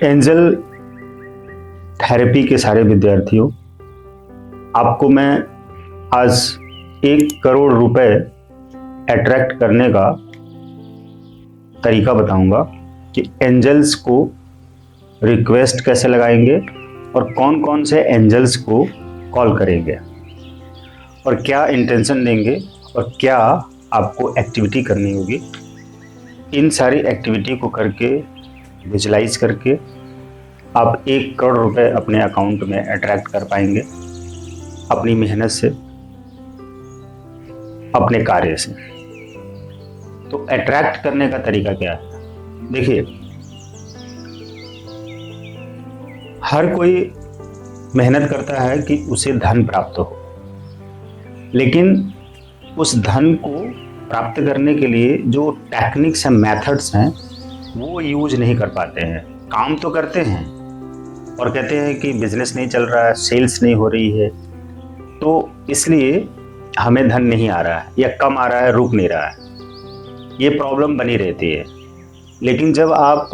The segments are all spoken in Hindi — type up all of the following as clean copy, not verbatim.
एंजल थेरेपी के सारे विद्यार्थियों, आपको मैं आज 1 करोड़ रुपए अट्रैक्ट करने का तरीका बताऊंगा कि एंजल्स को रिक्वेस्ट कैसे लगाएंगे और कौन कौन से एंजल्स को कॉल करेंगे और क्या इंटेंशन देंगे और क्या आपको एक्टिविटी करनी होगी। इन सारी एक्टिविटी को करके, विजुलाइज करके आप 1 करोड़ रुपए अपने अकाउंट में अट्रैक्ट कर पाएंगे अपनी मेहनत से, अपने कार्य से। तो अट्रैक्ट करने का तरीका क्या है? देखिए, हर कोई मेहनत करता है कि उसे धन प्राप्त हो, लेकिन उस धन को प्राप्त करने के लिए जो टेक्निक्स एंड मेथड्स हैं वो यूज नहीं कर पाते हैं। काम तो करते हैं और कहते हैं कि बिजनेस नहीं चल रहा है, सेल्स नहीं हो रही है, तो इसलिए हमें धन नहीं आ रहा है या कम आ रहा है, रुक नहीं रहा है, ये प्रॉब्लम बनी रहती है। लेकिन जब आप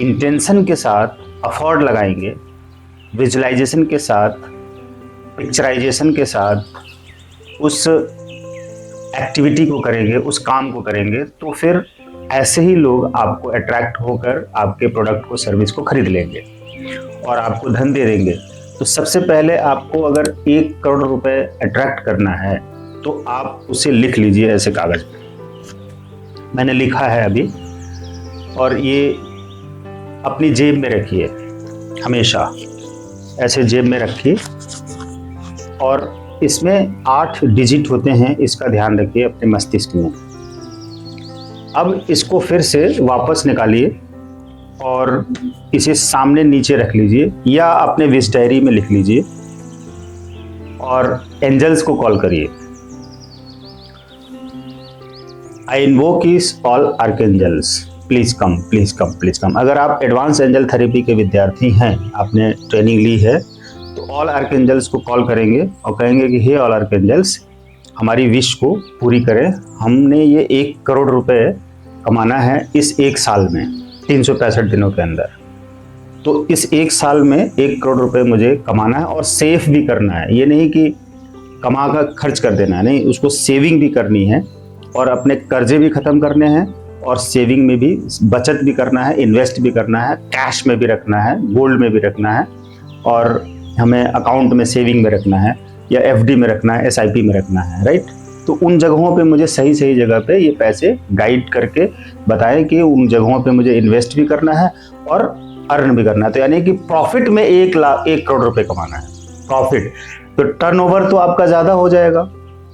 इंटेंशन के साथ एफर्ट लगाएंगे, विजुअलाइजेशन के साथ, पिक्चराइजेशन के साथ उस एक्टिविटी को करेंगे, उस काम को करेंगे, तो फिर ऐसे ही लोग आपको अट्रैक्ट होकर आपके प्रोडक्ट को, सर्विस को खरीद लेंगे और आपको धन दे देंगे। तो सबसे पहले आपको अगर 1 करोड़ रुपए अट्रैक्ट करना है तो आप उसे लिख लीजिए ऐसे कागज पे। मैंने लिखा है अभी, और ये अपनी जेब में रखिए, हमेशा ऐसे जेब में रखिए, और इसमें 8 डिजिट होते हैं, इसका ध्यान रखिए अपने मस्तिष्क में। अब इसको फिर से वापस निकालिए और इसे सामने नीचे रख लीजिए या अपने विश डायरी में लिख लीजिए और एंजल्स को कॉल करिए। आई invoke all archangels, please come, please come, please कम। अगर आप एडवांस एंजल थेरेपी के विद्यार्थी हैं, आपने ट्रेनिंग ली है, तो ऑल आर्कएंजल्स को कॉल करेंगे और कहेंगे कि हे ऑल आर्कएंजल्स, हमारी विश को पूरी करें। हमने ये 1 करोड़ रुपए कमाना है इस 1 साल में, 365 दिनों के अंदर। तो इस 1 साल में 1 करोड़ रुपए मुझे कमाना है और सेफ भी करना है। ये नहीं कि कमा कर खर्च कर देना है, नहीं, उसको सेविंग भी करनी है और अपने कर्जे भी खत्म करने हैं और सेविंग में भी बचत भी करना है, इन्वेस्ट भी करना है, कैश में भी रखना है, गोल्ड में भी रखना है, और हमें अकाउंट में सेविंग में रखना है या एफडी में रखना है, एसआईपी में रखना है, राइट। तो उन जगहों पे मुझे सही सही जगह पे ये पैसे गाइड करके बताएं कि उन जगहों पे मुझे इन्वेस्ट भी करना है और अर्न भी करना है। तो यानी कि प्रॉफिट में 1 करोड़ रुपए कमाना है, प्रॉफिट। तो टर्नओवर तो आपका ज़्यादा हो जाएगा,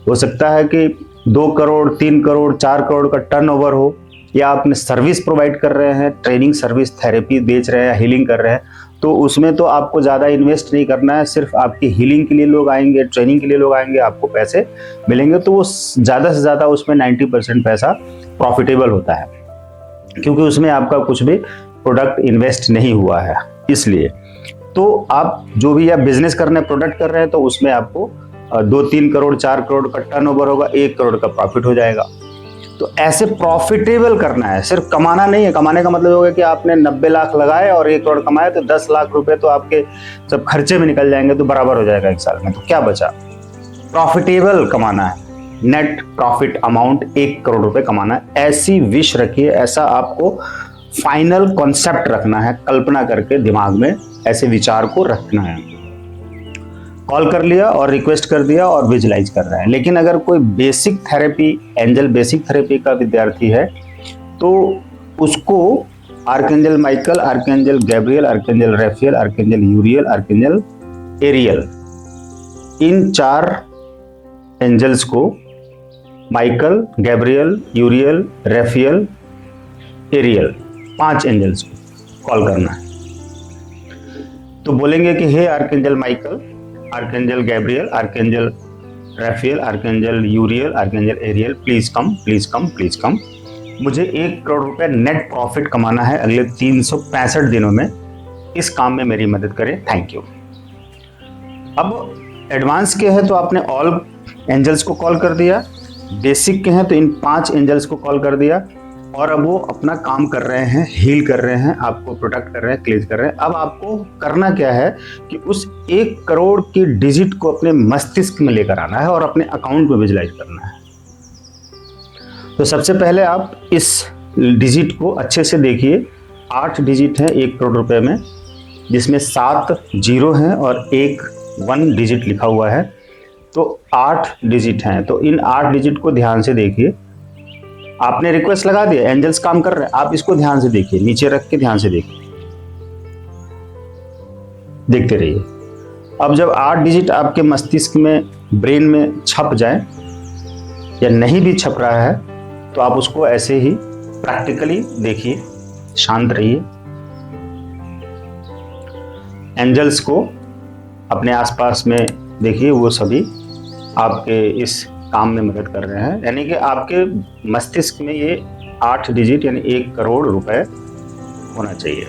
हो सकता है कि 2 करोड़, 3 करोड़, 4 करोड़ का टर्नओवर हो, या आपने सर्विस प्रोवाइड कर रहे हैं, ट्रेनिंग सर्विस, थेरेपी बेच रहे हैं, हीलिंग कर रहे हैं, तो उसमें तो आपको ज़्यादा इन्वेस्ट नहीं करना है, सिर्फ आपकी हीलिंग के लिए लोग आएंगे, ट्रेनिंग के लिए लोग आएंगे, आपको पैसे मिलेंगे। तो वो ज़्यादा से ज़्यादा उसमें 90% पैसा प्रॉफिटेबल होता है, क्योंकि उसमें आपका कुछ भी प्रोडक्ट इन्वेस्ट नहीं हुआ है। इसलिए तो आप जो भी आप बिजनेस कर रहे हैं, प्रोडक्ट कर रहे हैं, तो उसमें आपको 2-3 करोड़, 4 करोड़ का टर्नओवर होगा, 1 करोड़ का प्रॉफिट हो जाएगा। तो ऐसे प्रॉफिटेबल करना है, सिर्फ कमाना नहीं है। कमाने का मतलब होगा कि आपने 90 लाख लगाए और 1 करोड़ कमाए, तो 10 लाख रुपए तो आपके सब खर्चे में निकल जाएंगे, तो बराबर हो जाएगा 1 साल में। तो क्या बचा? प्रॉफिटेबल कमाना है, नेट प्रॉफिट अमाउंट 1 करोड़ रुपए कमाना है। ऐसी विश रखिए, ऐसा आपको फाइनल कॉन्सेप्ट रखना है, कल्पना करके दिमाग में ऐसे विचार को रखना है। कॉल कर लिया और रिक्वेस्ट कर दिया और विजुलाइज कर रहा है। लेकिन अगर कोई basic therapy, angel basic therapy का विद्यार्थी है, तो उसको archangel Michael, archangel Gabriel, archangel Raphael, archangel Uriel, archangel Ariel, इन 4 एंजल्स को, Michael, Gabriel, Uriel, Raphael, Ariel, 5 angels को कॉल करना है। तो बोलेंगे कि हे archangel Michael, archangel Gabriel, archangel Raphael, archangel Uriel, archangel Ariel, please come, please come, please come. मुझे 1 करोड़ रुपए नेट प्रॉफिट कमाना है अगले 365 दिनों में, इस काम में मेरी मदद करें, थैंक यू। अब एडवांस के हैं तो आपने ऑल एंजल्स को कॉल कर दिया, बेसिक के हैं तो इन 5 एंजल्स को कॉल कर दिया, और अब वो अपना काम कर रहे हैं, हील कर रहे हैं, आपको प्रोटेक्ट कर रहे हैं, क्लेंज कर रहे हैं। अब आपको करना क्या है कि उस 1 करोड़ की डिजिट को अपने मस्तिष्क में लेकर आना है और अपने अकाउंट में विजुलाइज करना है। तो सबसे पहले आप इस डिजिट को अच्छे से देखिए। 8 डिजिट है 1 करोड़ रुपए में, जिसमें 7 जीरो हैं और 1 डिजिट लिखा हुआ है। तो 8 डिजिट हैं। तो इन 8 डिजिट को ध्यान से देखिए। आपने रिक्वेस्ट लगा दिया, एंजल्स काम कर रहे हैं, आप इसको ध्यान से देखिए, नीचे रख के ध्यान से देखिए, देखते रहिए। अब जब 8 डिजिट आपके मस्तिष्क में, ब्रेन में छप जाए या नहीं भी छप रहा है तो आप उसको ऐसे ही प्रैक्टिकली देखिए, शांत रहिए। एंजल्स को अपने आसपास में देखिए, वो सभी आपके इस काम में मदद कर रहे हैं। यानी कि आपके मस्तिष्क में ये 8 डिजिट यानी 1 करोड़ रुपए होना चाहिए,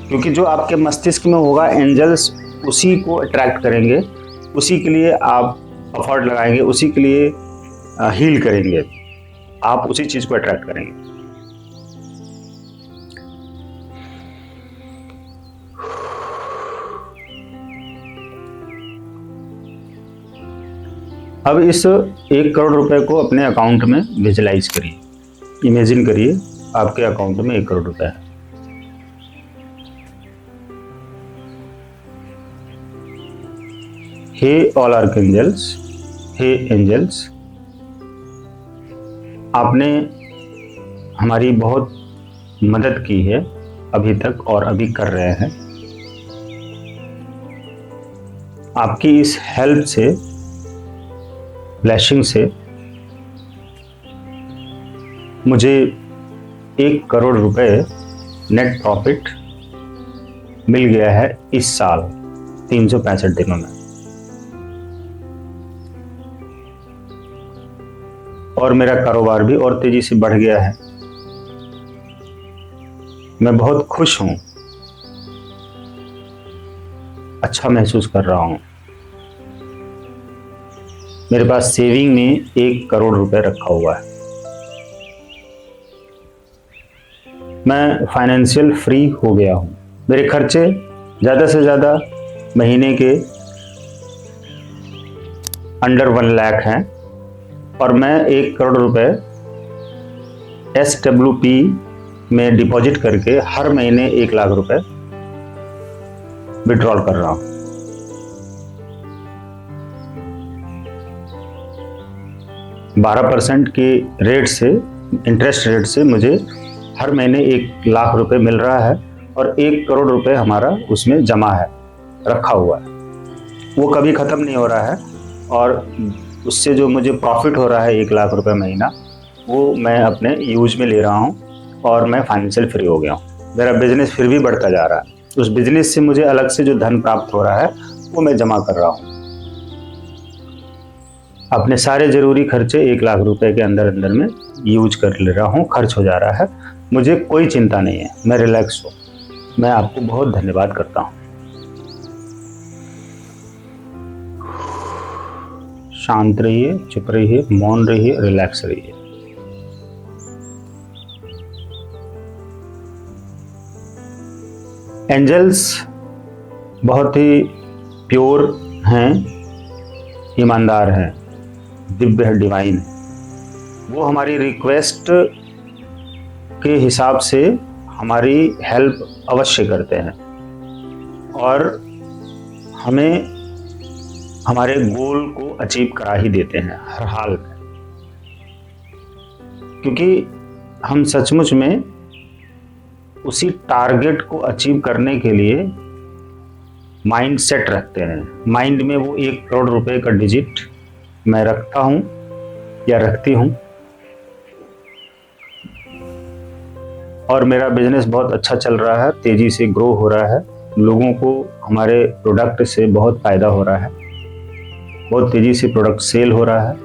क्योंकि जो आपके मस्तिष्क में होगा एंजल्स उसी को अट्रैक्ट करेंगे, उसी के लिए आप एफर्ट लगाएंगे, उसी के लिए हील करेंगे, आप उसी चीज को अट्रैक्ट करेंगे। अब इस 1 करोड़ रुपए को अपने अकाउंट में विजुलाइज करिए, इमेजिन करिए आपके अकाउंट में 1 करोड़ रुपए है। हे ऑल आर्कएंजल्स, हे एंजल्स, आपने हमारी बहुत मदद की है अभी तक और अभी कर रहे हैं। आपकी इस हेल्प से, ब्लेसिंग से मुझे 1 करोड़ रुपए नेट प्रॉफिट मिल गया है इस साल 365 दिनों में, और मेरा कारोबार भी और तेजी से बढ़ गया है। मैं बहुत खुश हूं, अच्छा महसूस कर रहा हूं। मेरे पास सेविंग में 1 करोड़ रुपए रखा हुआ है। मैं फाइनेंशियल फ्री हो गया हूं। मेरे खर्चे ज़्यादा से ज़्यादा महीने के अंडर 1 लाख हैं और मैं 1 करोड़ रुपए SWP में डिपॉजिट करके हर महीने 1 लाख रुपए विड्रॉल कर रहा हूं। %12 के रेट से, इंटरेस्ट रेट से मुझे हर महीने 1 लाख रुपए मिल रहा है और 1 करोड़ रुपए हमारा उसमें जमा है, रखा हुआ है। वो कभी ख़त्म नहीं हो रहा है और उससे जो मुझे प्रॉफिट हो रहा है 1 लाख रुपए महीना, वो मैं अपने यूज में ले रहा हूँ और मैं फाइनेंशियल फ्री हो गया हूँ। मेरा बिजनेस फिर भी बढ़ता जा रहा है। उस बिजनेस से मुझे अलग से जो धन प्राप्त हो रहा है वो मैं जमा कर रहा हूँ। अपने सारे ज़रूरी खर्चे 1 लाख रुपए के अंदर अंदर में यूज कर ले रहा हूँ, खर्च हो जा रहा है। मुझे कोई चिंता नहीं है, मैं रिलैक्स हूँ। मैं आपको बहुत धन्यवाद करता हूँ। शांत रहिए, चुप रहिए, मौन रहिए, रिलैक्स रहिए। एंजल्स बहुत ही प्योर हैं, ईमानदार हैं, दिव्य है, डिवाइन है। वो हमारी रिक्वेस्ट के हिसाब से हमारी हेल्प अवश्य करते हैं और हमें हमारे गोल को अचीव करा ही देते हैं हर हाल में, क्योंकि हम सचमुच में उसी टारगेट को अचीव करने के लिए माइंड सेट रखते हैं। माइंड में वो 1 करोड़ रुपए का डिजिट मैं रखता हूं या रखती हूं और मेरा बिजनेस बहुत अच्छा चल रहा है, तेजी से ग्रो हो रहा है। लोगों को हमारे प्रोडक्ट से बहुत फायदा हो रहा है, बहुत तेजी से प्रोडक्ट सेल हो रहा है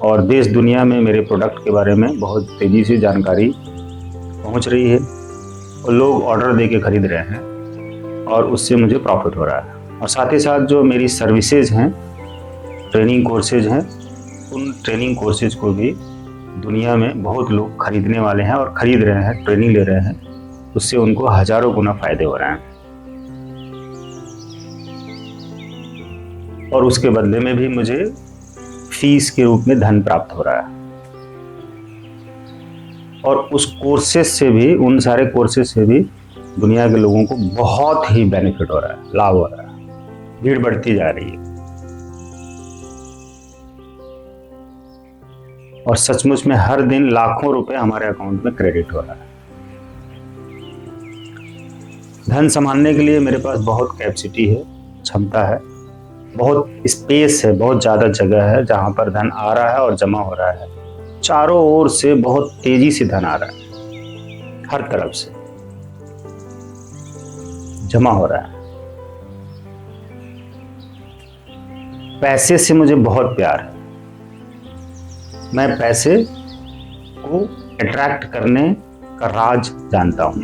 और देश दुनिया में मेरे प्रोडक्ट के बारे में बहुत तेजी से जानकारी पहुंच रही है और लोग ऑर्डर दे के खरीद रहे हैं और उससे मुझे प्रॉफिट हो रहा है। और साथ ही साथ जो मेरी सर्विसेज हैं, ट्रेनिंग कोर्सेज हैं, उन ट्रेनिंग कोर्सेज को भी दुनिया में बहुत लोग खरीदने वाले हैं और खरीद रहे हैं, ट्रेनिंग ले रहे हैं, उससे उनको हजारों गुना फायदे हो रहे हैं और उसके बदले में भी मुझे फीस के रूप में धन प्राप्त हो रहा है। और उस कोर्सेज से भी, उन सारे कोर्सेज से भी दुनिया के लोगों को बहुत ही बेनिफिट हो रहा है, लाभ हो रहा है, भीड़ बढ़ती जा रही है। और सचमुच में हर दिन लाखों रुपए हमारे अकाउंट में क्रेडिट हो रहा है। धन संभालने के लिए मेरे पास बहुत कैपेसिटी है, क्षमता है, बहुत स्पेस है, बहुत ज़्यादा जगह है जहाँ पर धन आ रहा है और जमा हो रहा है। चारों ओर से बहुत तेजी से धन आ रहा है, हर तरफ से जमा हो रहा है। पैसे से मुझे बहुत प्यार है। मैं पैसे को अट्रैक्ट करने का राज जानता हूं।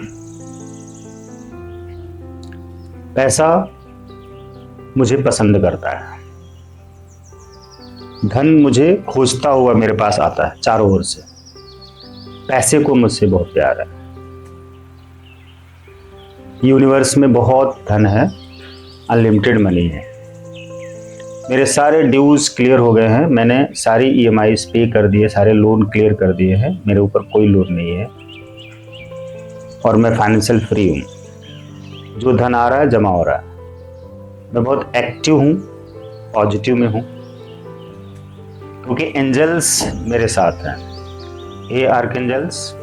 पैसा मुझे पसंद करता है। धन मुझे खोजता हुआ मेरे पास आता है चारों ओर से। पैसे को मुझसे बहुत प्यार है। यूनिवर्स में बहुत धन है, अनलिमिटेड मनी है। मेरे सारे ड्यूज क्लियर हो गए हैं, मैंने सारी ईएमआईज पे कर दिए, सारे लोन क्लियर कर दिए हैं, मेरे ऊपर कोई लोन नहीं है और मैं फाइनेंशियल फ्री हूँ। जो धन आ रहा है जमा हो रहा है। मैं बहुत एक्टिव हूँ, पॉजिटिव में हूँ, क्योंकि एंजल्स मेरे साथ हैं। हे आर्कएंजल्स,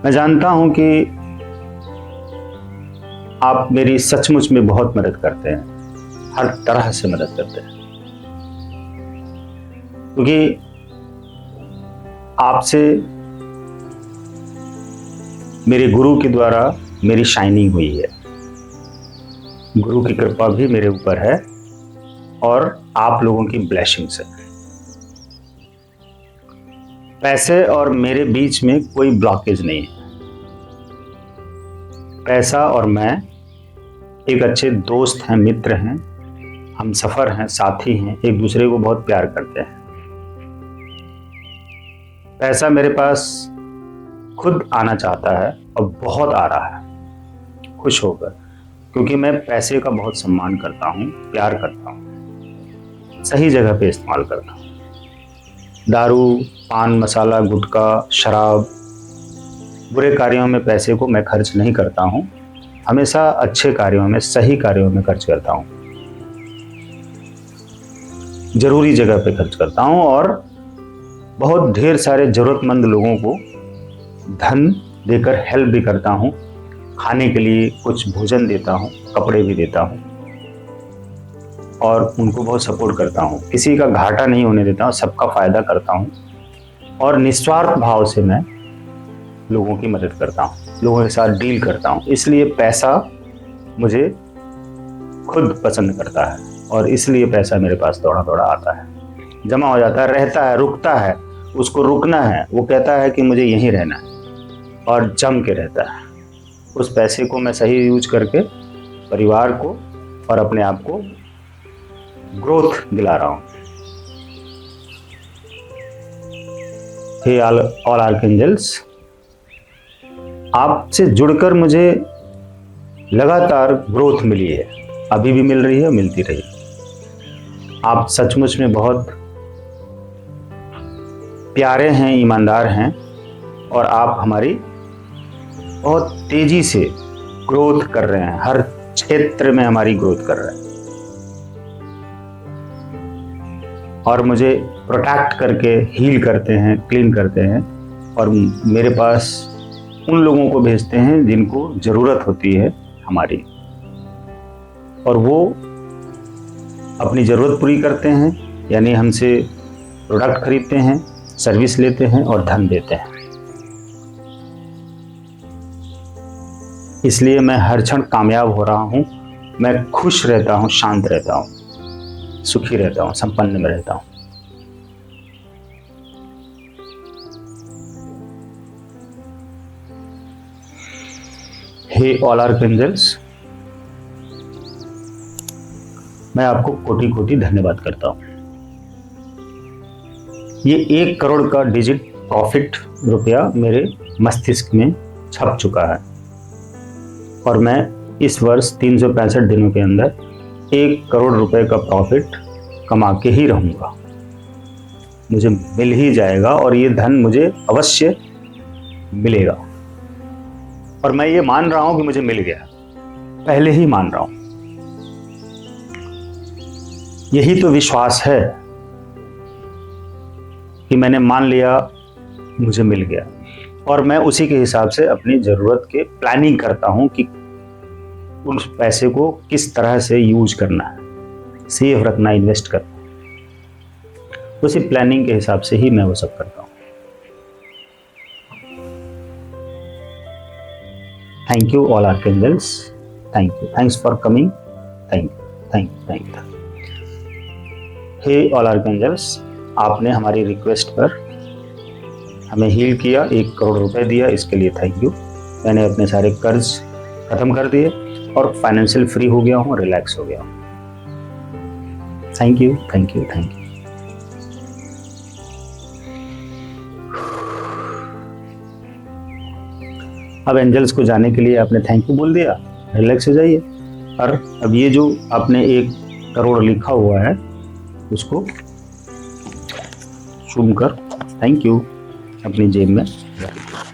मैं जानता हूं कि आप मेरी सचमुच में बहुत मदद करते हैं, हर तरह से मदद करते हैं, क्योंकि आपसे मेरे गुरु के द्वारा मेरी शाइनिंग हुई है। गुरु की कृपा भी मेरे ऊपर है और आप लोगों की ब्लेसिंग्स है। पैसे और मेरे बीच में कोई ब्लॉकेज नहीं है। पैसा और मैं एक अच्छे दोस्त हैं, मित्र हैं, हम सफर हैं, साथी हैं, एक दूसरे को बहुत प्यार करते हैं। पैसा मेरे पास खुद आना चाहता है और बहुत आ रहा है, खुश होकर, क्योंकि मैं पैसे का बहुत सम्मान करता हूँ, प्यार करता हूँ, सही जगह पे इस्तेमाल करता हूँ। दारू, पान मसाला, गुटखा, शराब, बुरे कार्यों में पैसे को मैं खर्च नहीं करता हूँ। हमेशा अच्छे कार्यों में, सही कार्यों में खर्च करता हूँ, जरूरी जगह पे खर्च करता हूँ और बहुत ढेर सारे जरूरतमंद लोगों को धन देकर हेल्प भी करता हूँ। खाने के लिए कुछ भोजन देता हूँ, कपड़े भी देता हूँ और उनको बहुत सपोर्ट करता हूँ। किसी का घाटा नहीं होने देता हूँ, सबका फायदा करता हूँ और निस्वार्थ भाव से मैं लोगों की मदद करता हूँ, लोगों के साथ डील करता हूँ। इसलिए पैसा मुझे खुद पसंद करता है और इसलिए पैसा मेरे पास थोड़ा थोड़ा आता है, जमा हो जाता है, रहता है, रुकता है, उसको रुकना है। वो कहता है कि मुझे यहीं रहना है और जम के रहता है। उस पैसे को मैं सही यूज करके परिवार को और अपने आप को ग्रोथ दिला रहा हूँ। हे ऑल आर्कएंजल्स, आपसे जुड़कर मुझे लगातार ग्रोथ मिली है, अभी भी मिल रही है, मिलती रही। आप सचमुच में बहुत प्यारे हैं, ईमानदार हैं और आप हमारी बहुत तेजी से ग्रोथ कर रहे हैं, हर क्षेत्र में हमारी ग्रोथ कर रहे हैं और मुझे प्रोटेक्ट करके हील करते हैं, क्लीन करते हैं और मेरे पास उन लोगों को भेजते हैं जिनको ज़रूरत होती है हमारी, और वो अपनी ज़रूरत पूरी करते हैं, यानी हमसे प्रोडक्ट खरीदते हैं, सर्विस लेते हैं और धन देते हैं। इसलिए मैं हर क्षण कामयाब हो रहा हूँ, मैं खुश रहता हूँ, शांत रहता हूँ, सुखी रहता हूँ, संपन्न में रहता हूँ। हे ऑल आर्कएंजल्स, मैं आपको कोटि कोटि धन्यवाद करता हूँ। ये 1 करोड़ का डिजिट प्रॉफिट रुपया मेरे मस्तिष्क में छप चुका है और मैं इस वर्ष 365 दिनों के अंदर 1 करोड़ रुपए का प्रॉफिट कमा के ही रहूँगा। मुझे मिल ही जाएगा और ये धन मुझे अवश्य मिलेगा और मैं ये मान रहा हूँ कि मुझे मिल गया, पहले ही मान रहा हूँ। यही तो विश्वास है कि मैंने मान लिया, मुझे मिल गया और मैं उसी के हिसाब से अपनी ज़रूरत के प्लानिंग करता हूँ कि उस पैसे को किस तरह से यूज करना है, सेफ रखना, इन्वेस्ट करना। उसी प्लानिंग के हिसाब से ही मैं वो सब करता हूँ। Thank you all archangels, thank you, thanks for coming, thank you, thank you, thank you. Hey all archangels, आपने हमारी रिक्वेस्ट पर हमें हील किया, 1 करोड़ रुपए दिया, इसके लिए थैंक यू। मैंने अपने सारे कर्ज खत्म कर दिए और फाइनेंशियल फ्री हो गया हूँ, रिलैक्स हो गया हूँ। Thank you, thank you, thank you. अब एंजल्स को जाने के लिए आपने थैंक यू बोल दिया, रिलैक्स हो जाइए। और अब ये जो आपने 1 करोड़ लिखा हुआ है उसको चूम कर थैंक यू अपनी जेब में रख दो।